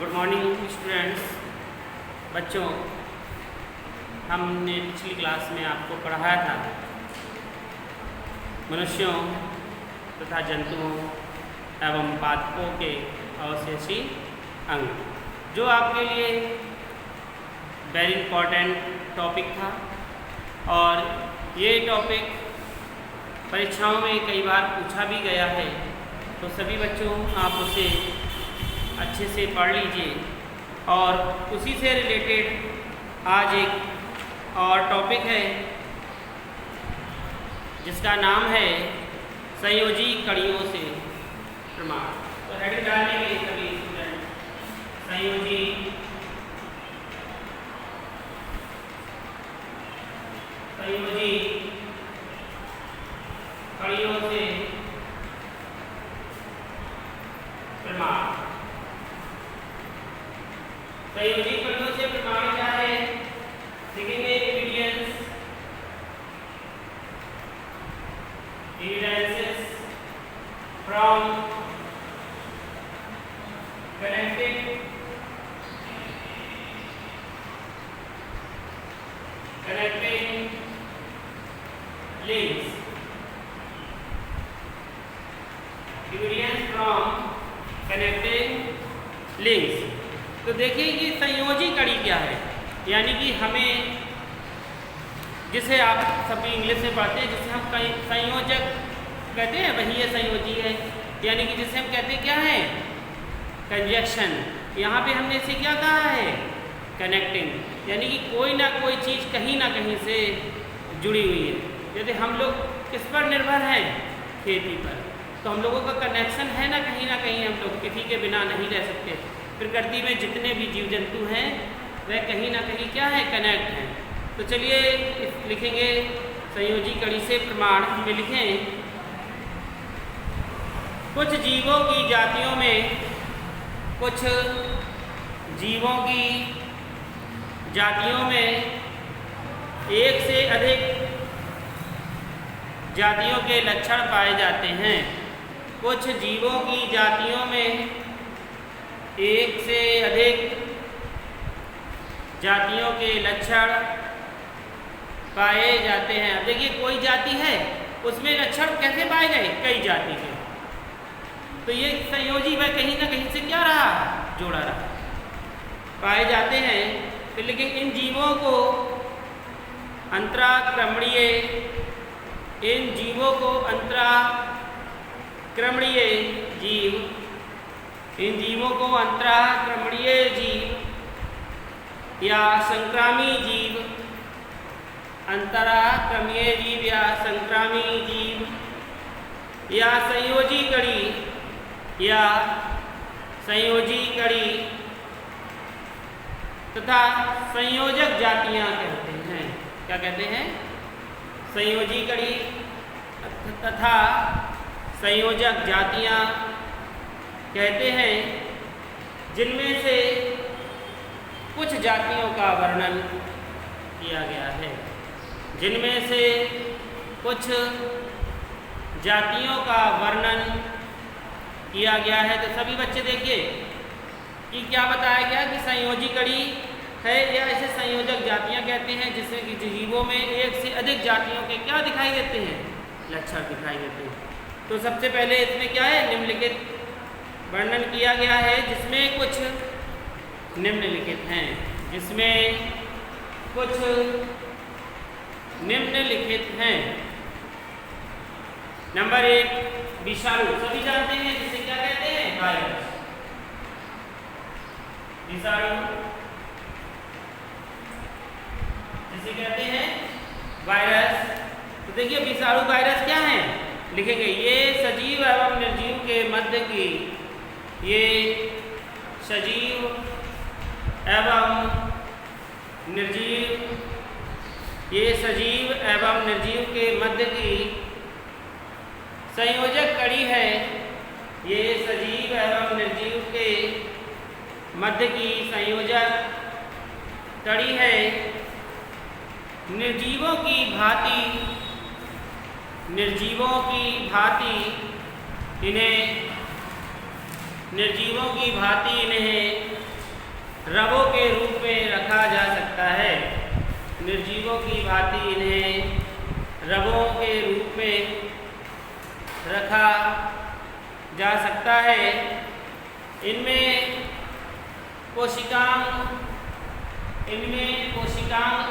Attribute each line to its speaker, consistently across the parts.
Speaker 1: Good morning students. बच्चों, हमने पिछली क्लास में आपको पढ़ाया था मनुष्यों तथा जंतुओं एवं पादपों के अवशेषी अंग, जो आपके लिए वेरी इम्पॉर्टेंट टॉपिक था और ये टॉपिक परीक्षाओं में कई बार पूछा भी गया है। तो सभी बच्चों, आप उसे अच्छे से पढ़ लीजिए। और उसी से रिलेटेड आज एक और टॉपिक है जिसका नाम है संयोजी कड़ियों से प्रमाण। तो हेडिंग डालेंगे सभी स्टूडेंट, संयोजी कड़ियों से प्रमाण। संयोजी कड़ियों से प्रमाण क्या है? देखेंगे evidences from connecting links। evidence from connecting links। तो देखिए कि संयोजी कड़ी क्या है, यानी कि हमें, जिसे आप सभी इंग्लिश में पढ़ते हैं, जिसे हम संयोजक कहते हैं, वही ये संयोजी है। यानी कि जिसे हम कहते हैं क्या है, कंजक्शन। यहाँ पे हमने इसे क्या कहा है, कनेक्टिंग। यानी कि कोई ना कोई चीज़ कहीं ना कहीं से जुड़ी हुई है। जैसे हम लोग किस पर निर्भर हैं, खेती पर, तो हम लोगों का कनेक्शन है ना कहीं हम लोग किसी के बिना नहीं रह सकते। प्रकृति में जितने भी जीव जंतु हैं वह कहीं ना कहीं क्या है, कनेक्ट हैं। तो चलिए लिखेंगे संयोजी कड़ी से प्रमाण में लिखें, कुछ जीवों की जातियों में, कुछ जीवों की जातियों में एक से अधिक जातियों के लक्षण पाए जाते हैं। कुछ जीवों की जातियों में एक से अधिक जातियों के लक्षण पाए जाते हैं। अब देखिए, कोई जाति है उसमें लक्षण कैसे पाए गए, कई जाति के, तो ये संयोजी वह कहीं ना कहीं से क्या रहा, जोड़ा रहा, पाए जाते हैं। तो लेकिन इन जीवों को अंतराक्रमणीय, इन जीवों को अंतराक्रमणीय जीव, इन जीवों को अंतराक्रमणीय जीव या संक्रामी जीव, अंतराक्रमणीय जीव या संक्रामी जीव या संयोजी कड़ी तथा संयोजक जातियां कहते हैं। क्या कहते हैं? संयोजी कड़ी तथा संयोजक जातियां कहते हैं, जिनमें से कुछ जातियों का वर्णन किया गया है, जिनमें से कुछ जातियों का वर्णन किया गया है। तो सभी बच्चे देखिए कि क्या बताया गया कि संयोजी कड़ी है या इसे संयोजक जातियां कहते हैं, जिसमें कि जीवों में एक से अधिक जातियों के क्या दिखाई देते हैं, लक्षण दिखाई देते हैं। तो सबसे पहले इसमें क्या है, निम्नलिखित वर्णन किया गया है, जिसमें कुछ निम्नलिखित हैं, जिसमें कुछ निम्नलिखित हैं। नंबर 1, विषाणु। सभी जानते हैं जिसे क्या कहते हैं, वायरस। विषाणु जिसे कहते हैं वायरस। तो देखिए, विषाणु वायरस क्या है, लिखेंगे ये सजीव एवं निर्जीव के मध्य की, ये सजीव एवं निर्जीव, ये सजीव एवं निर्जीव के मध्य की संयोजक कड़ी है। ये सजीव एवं निर्जीव के मध्य की संयोजक कड़ी है। निर्जीवों की भांति इन्हें निर्जीवों की भांति इन्हें रवों के रूप में रखा जा सकता है। निर्जीवों की भांति इन्हें रवों के रूप में रखा जा सकता है। इनमें कोशिकांग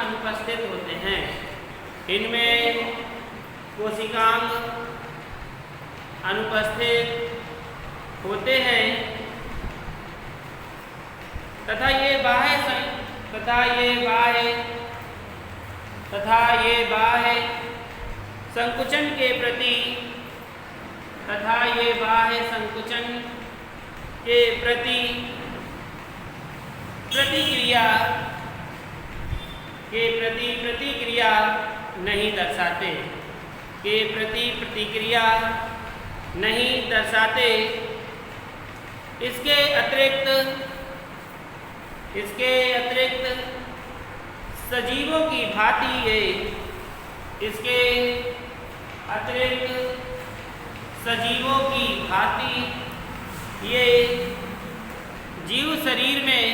Speaker 1: अनुपस्थित होते हैं। इनमें कोशिकांग अनुपस्थित होते हैं तथा ये बाह्य संकुचन के प्रति प्रतिक्रिया नहीं दर्शाते। इसके अतिरिक्त सजीवों की भांति ये जीव शरीर में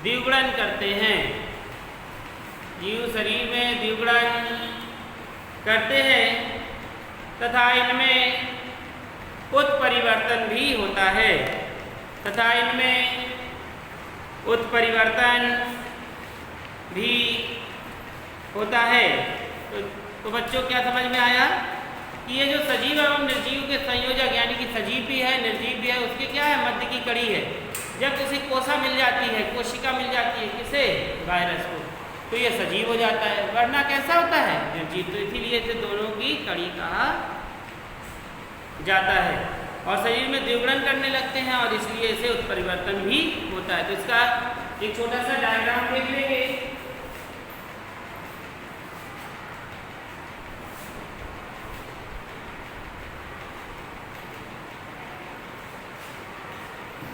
Speaker 1: द्विगुणन करते हैं। तथा इनमें उत्परिवर्तन भी होता है। तो बच्चों क्या समझ में आया कि ये जो सजीव एवं निर्जीव के संयोजक यानी कि सजीव भी है निर्जीव भी है, उसके क्या है, मध्य की कड़ी है। जब किसी कोशिका मिल जाती है किसे, वायरस को, तो ये सजीव हो जाता है, वरना कैसा होता है, निर्जीव। तो इसीलिए इसे दोनों की कड़ी कहा जाता है और शरीर में द्विगुणन करने लगते हैं और इसलिए इसे उत्परिवर्तन भी होता है। तो इसका एक छोटा सा डायग्राम देख लेंगे।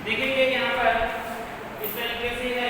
Speaker 1: देखेंगे यहाँ पर इस तरीके से है।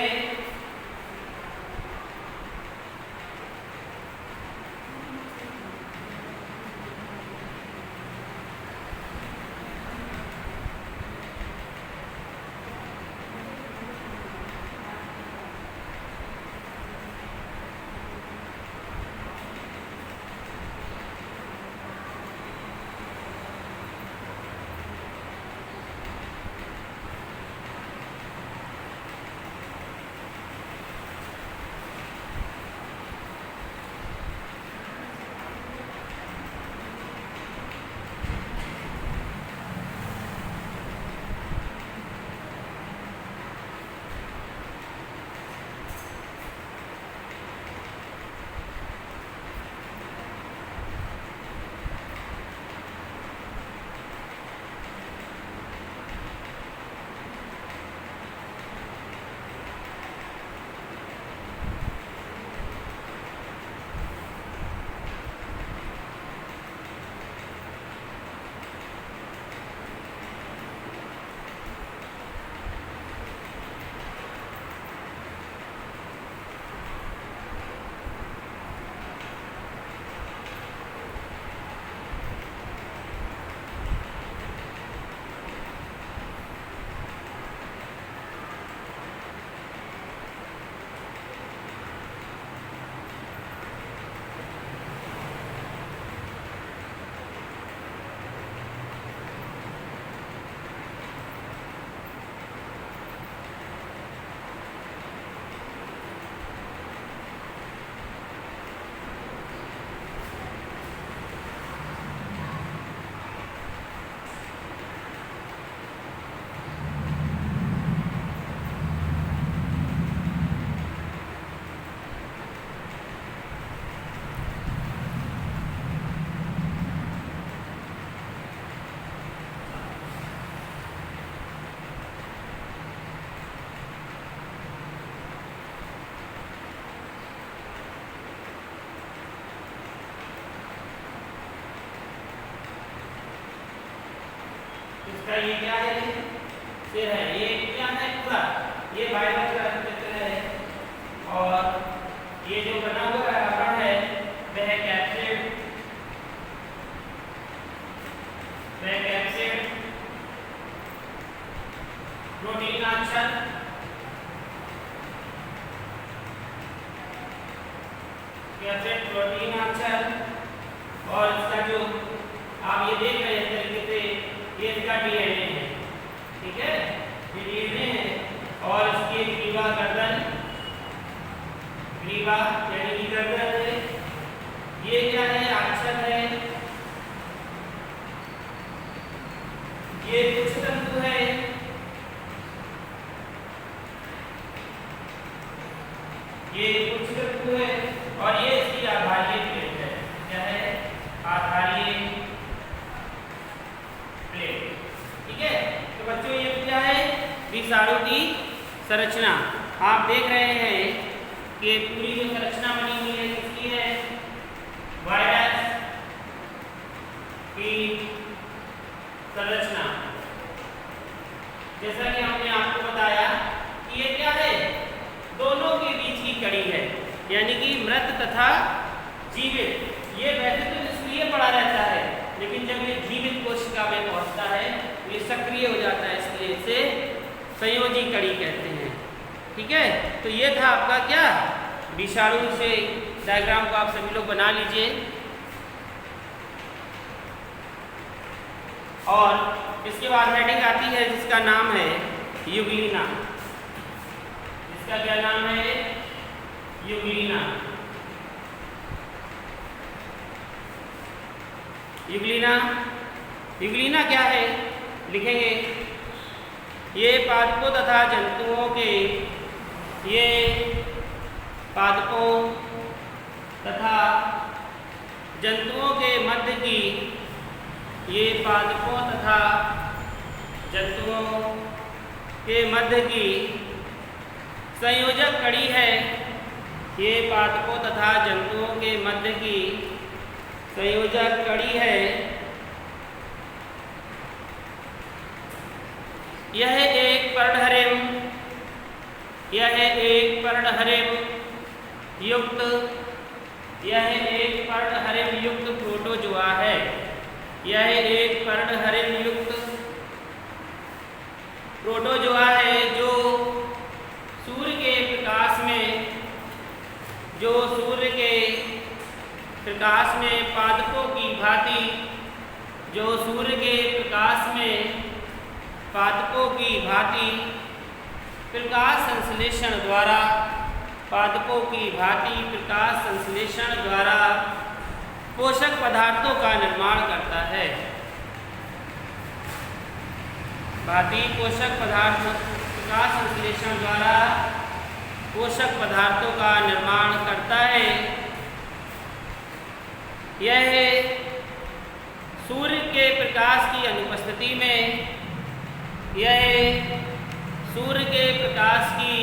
Speaker 1: इसका ये क्या है, सिर है, ये क्या है पूरा, ये वायरस का चित्र है और ये जो बना हुआ आवरण है वह कैप्सिड प्रोटीनाक्षर, कहते हैं प्रोटीनाक्षर। और इसका जो आप ये देख रहे हैं तरीके से, ये इसका डीएनए है, ठीक है, ये डीएनए है। और इसकी ग्रीवा गर्दन, ग्रीवा यानी कि गर्दन है, ये क्या है, अक्षर है, ये कुछ तंतु है, ये कुछ तंतु है, और ये इसकी आधारीय प्लेट है। क्या है, आधारीय प्लेट, ठीक है। तो बच्चों ये क्या है, विषाणु की संरचना। आप देख रहे हैं कि पूरी जो संरचना बनी हुई है किसकी है, वायरस की संरचना। जैसा कि हमने आपको बताया कि ये क्या है, दोनों के बीच की कड़ी है, यानी कि मृत तथा जीवित। ये वैसे तो निष्क्रिय पड़ा रहता है, लेकिन जब ये जीवित कोशिका में पहुंचता है तो ये सक्रिय हो जाता है, इसलिए इसे संयोजी कड़ी कहते हैं, ठीक है। तो ये था आपका क्या, विषाणु से डायग्राम को आप सभी लोग बना लीजिए। और इसके बाद हेडिंग आती है जिसका नाम है यूग्लिना। इसका क्या नाम है, यूग्लिना। यूग्लिना, यूग्लिना क्या है, लिखेंगे, ये पादपों तथा जंतुओं के, ये पादपों तथा जंतुओं के मध्य की, ये पादपों तथा जंतुओं के मध्य की संयोजक कड़ी है। ये पादपों तथा जंतुओं के मध्य की संयोजक कड़ी है। यह एक पर्णहरिम, यह एक पर्णहरिम युक्त, यह एक पर्णहरिम युक्त प्रोटोजोआ है। यह एक पर्णहरिम युक्त प्रोटोजोआ है जो सूर्य के प्रकाश में, जो सूर्य के प्रकाश में पादपों की भांति, जो सूर्य के प्रकाश में पादपों की भांति प्रकाश संश्लेषण द्वारा, पादपों की भांति प्रकाश संश्लेषण द्वारा पोषक पदार्थों का निर्माण करता है। भांति पोषक पदार्थ, प्रकाश संश्लेषण द्वारा पोषक पदार्थों का निर्माण करता है। यह सूर्य के प्रकाश की अनुपस्थिति में, यह सूर्य के प्रकाश की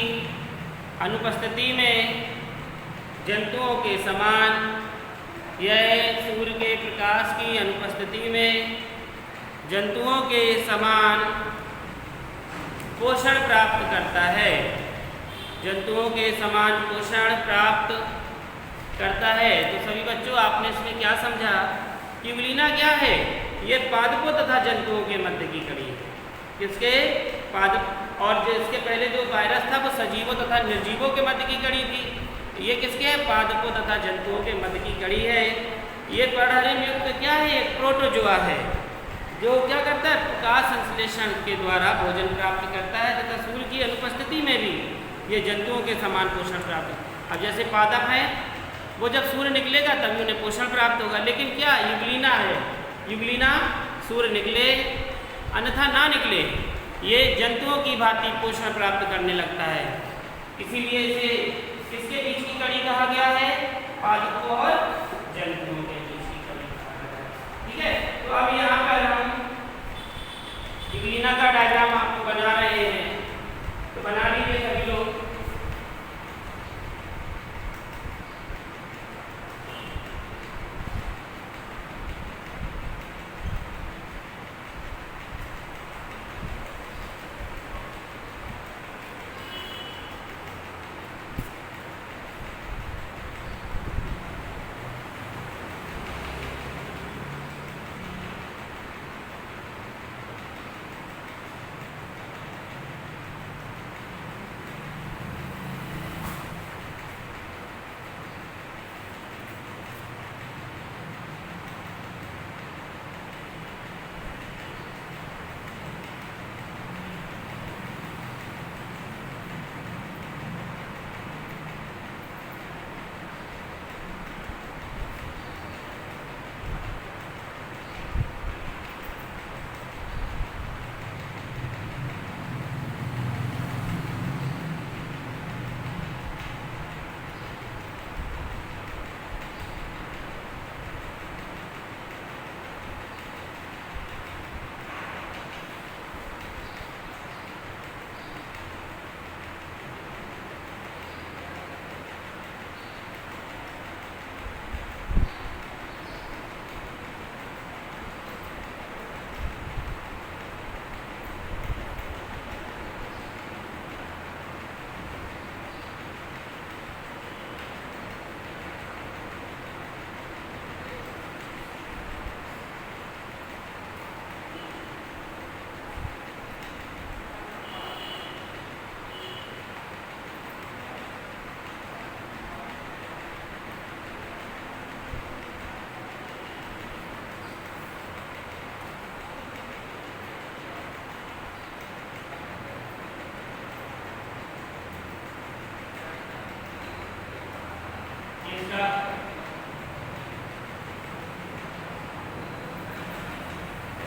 Speaker 1: अनुपस्थिति में जंतुओं के समान, यह सूर्य के प्रकाश की अनुपस्थिति में जंतुओं के समान पोषण प्राप्त करता है। जंतुओं के समान पोषण प्राप्त करता है। तो सभी बच्चों आपने इसमें क्या समझा, यूग्लिना क्या है, ये पादपों तथा जंतुओं के मध्य की कड़ी है। किसके, पादप, और जो इसके पहले जो वायरस था वो सजीवों तथा निर्जीवों के मध्य की कड़ी थी। ये किसके है, पादपों तथा जंतुओं के मध्य की कड़ी है। ये पर्णहरिम युक्त क्या है, एक प्रोटोजोआ है जो क्या करता है, प्रकाश संश्लेषण के द्वारा भोजन प्राप्त करता है तथा सूर्य की अनुपस्थिति में भी ये जंतुओं के समान पोषण प्राप्त। अब जैसे पादप है वो जब सूर्य निकलेगा तभी उन्हें पोषण प्राप्त होगा, लेकिन क्या यूग्लिना है, यूग्लिना सूर्य निकले अन्यथा ना निकले ये जंतुओं की भांति पोषण प्राप्त करने लगता है। इसीलिए इसे किसके बीच की कड़ी कहा गया है, पादपों और जंतुओं के बीच की कड़ी कहा गया है। ठीक है, तो अब यहाँ पर हम यूग्लिना का डायग्राम आपको बना रहे हैं, तो बना लीजिए सभी लोग।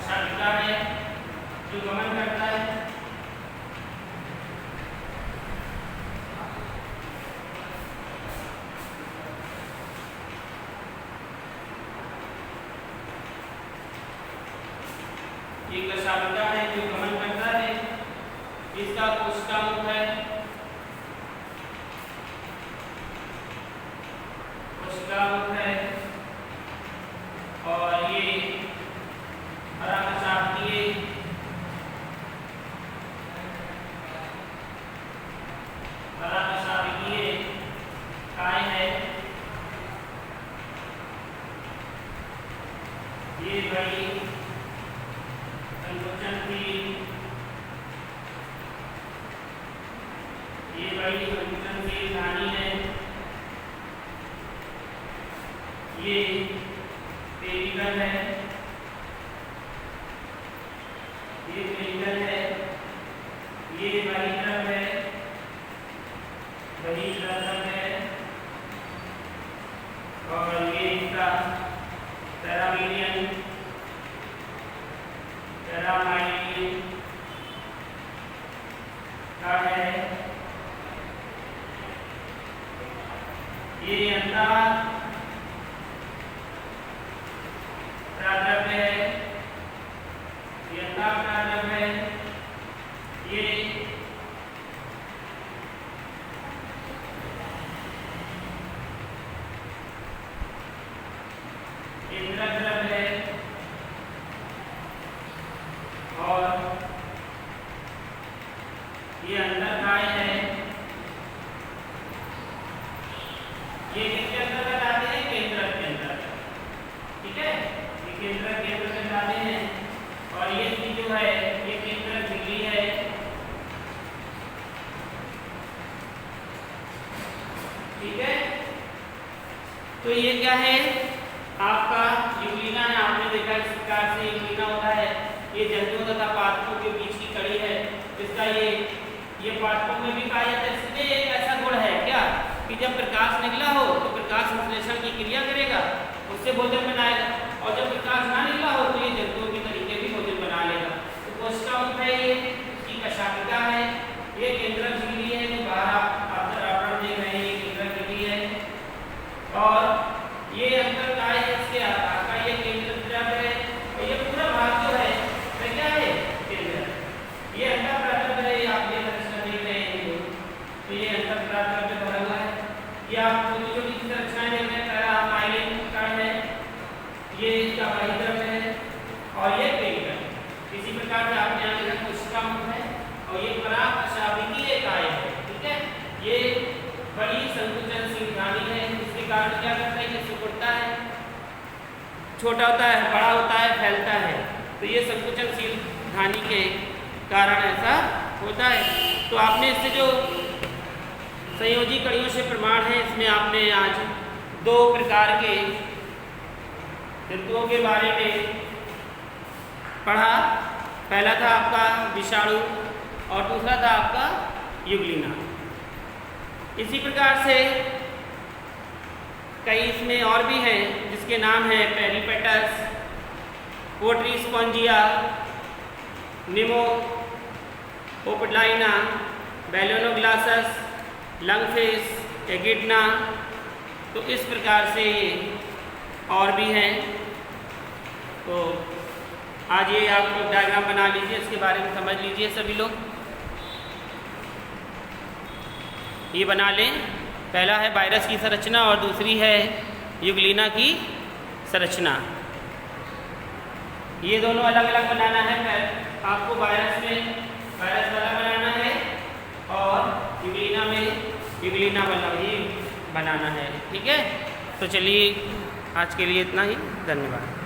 Speaker 1: शाखिका है जो गमन करता है। ये कशाभिका है जो गमन करता है। इसका कोशिकामुख है, कोशिकामुख है, और ये पराकशाभिकीय काय है। ये बड़ी संकुचनशील, ये बड़ी संकुचनशील धानी है। ये पेरिकल है, ये पेरिकल है, ये बहिर्द्रव है, बहिर्द्रव है, और ये इसका पैरामीडियन, पैरामाइलियन का है। ये अंतः प्राद्रव्य है, ये अंतः प्राद्रव्य है। ये इंद्रद्रव्य है, और ये अंतर्काय है। ये किसके अंतर्गत आते हैं? केंद्रक के अंतर्गत, ठीक है। ये केंद्रक के अंतर्गत आते हैं, और ये चीज जो है ये केंद्रक झिल्ली है। ठीक है, तो ये क्या है? आपका यूग्लिना है। आपने देखा इस प्रकार से यूग्लिना होता है। ये जंतुओं तथा पादपों के बीच की कड़ी है। इसका ये पादपों में भी पाया जाता है। इसमें एक ऐसा गुण है क्या कि जब प्रकाश निकला हो तो प्रकाश संश्लेषण की क्रिया करेगा, उससे भोजन बनाएगा, और जब प्रकाश ना निकला हो तो ये जंतुओं के तरीके भी भोजन बना लेगा। तो कोशिकामुख है, ये इसकी कशाभिका है, ये केंद्रक झिल्ली है जो बाहर आप आवरण देख रहे हैं, ये केंद्रक झिल्ली है, और ये अंतर्काय है। इसके आकार का ये केंद्रद्रव्य है, और ये पूरा भाग जो है वह क्या है? केंद्रक। ये अंतःप्राद्रव्य है, आप ये संरचना देख रहे हैं, तो ये अंतःप्राद्रव्य भरा हुआ है। ये आप छोटी छोटी संरचनाएं देख रहे हैं, पैरामाइलियन का है, ये इसका बहिर्द्रव्य है, और ये पेरिकल। इसी प्रकार से आपने यहाँ देखा कोशिकामुख है, और ये पराकशाभिकीय काय है, ठीक है। ये बड़ी संकुचनशील धानी है, इसके कारण क्या करता है? ये सिकुड़ता है, छोटा होता है, बड़ा होता है, फैलता है। तो ये संकुचनशील धानी के कारण ऐसा होता है। तो आपने इससे जो संयोजी कड़ियों से प्रमाण है, इसमें आपने आज दो प्रकार के जंतुओं के बारे में पढ़ा। पहला था आपका विषाणु, और दूसरा था आपका यूग्लिना। इसी प्रकार से कई इसमें और भी हैं जिसके नाम हैं पेरिपेटस, पोट्रीस्पोंजिया, निमो ओपलाइना, बैलोनोग्लासस, लंगफिश, एगिडना। तो इस प्रकार से और भी हैं। तो आज ये आप लोग डायग्राम बना लीजिए, इसके बारे में समझ लीजिए सभी लोग। ये बना लें। पहला है वायरस की संरचना, और दूसरी है यूग्लिना की संरचना। ये दोनों अलग अलग बनाना है। आपको वायरस में वायरस वाला बनाना है, और यूग्लिना में यूग्लिना वाला ही बनाना है, ठीक है। तो चलिए आज के लिए इतना ही, धन्यवाद।